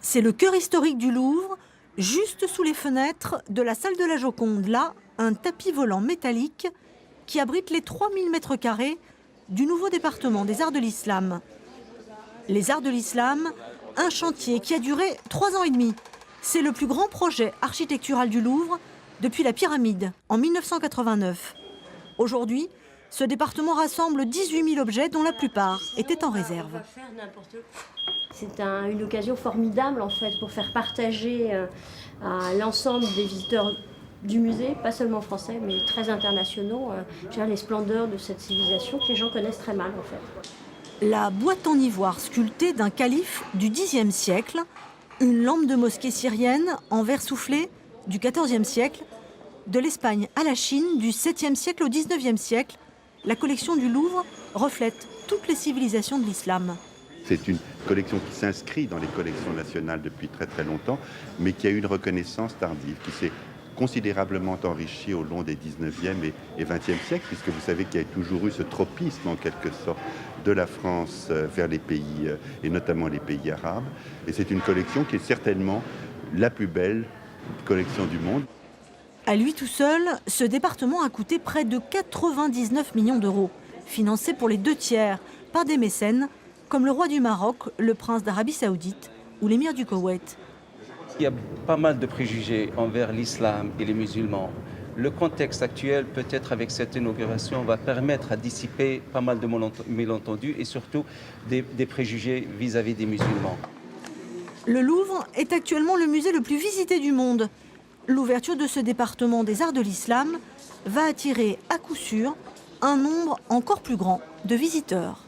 C'est le cœur historique du Louvre, juste sous les fenêtres de la salle de la Joconde. Là, un tapis volant métallique qui abrite les 3000 mètres carrés du nouveau département des Arts de l'Islam. Les Arts de l'Islam, un chantier qui a duré 3 ans et demi. C'est le plus grand projet architectural du Louvre depuis la pyramide en 1989. Aujourd'hui, ce département rassemble 18 000 objets dont la plupart étaient en réserve. C'est une occasion formidable en fait pour faire partager à l'ensemble des visiteurs du musée, pas seulement français mais très internationaux, les splendeurs de cette civilisation que les gens connaissent très mal en fait. La boîte en ivoire sculptée d'un calife du Xe siècle, une lampe de mosquée syrienne en verre soufflé du XIVe siècle, de l'Espagne à la Chine du 7e siècle au 19e siècle, la collection du Louvre reflète toutes les civilisations de l'islam. C'est une collection qui s'inscrit dans les collections nationales depuis très très longtemps, mais qui a eu une reconnaissance tardive, qui s'est considérablement enrichie au long des 19e et 20e siècles, puisque vous savez qu'il y a toujours eu ce tropisme en quelque sorte de la France vers les pays, et notamment les pays arabes. Et c'est une collection qui est certainement la plus belle collection du monde. À lui tout seul, ce département a coûté près de 99 millions d'euros, financé pour les 2/3 par des mécènes, comme le roi du Maroc, le prince d'Arabie Saoudite ou l'émir du Koweït. Il y a pas mal de préjugés envers l'islam et les musulmans. Le contexte actuel, peut-être avec cette inauguration, va permettre à dissiper pas mal de malentendus et surtout des préjugés vis-à-vis des musulmans. Le Louvre est actuellement le musée le plus visité du monde. L'ouverture de ce département des Arts de l'Islam va attirer à coup sûr un nombre encore plus grand de visiteurs.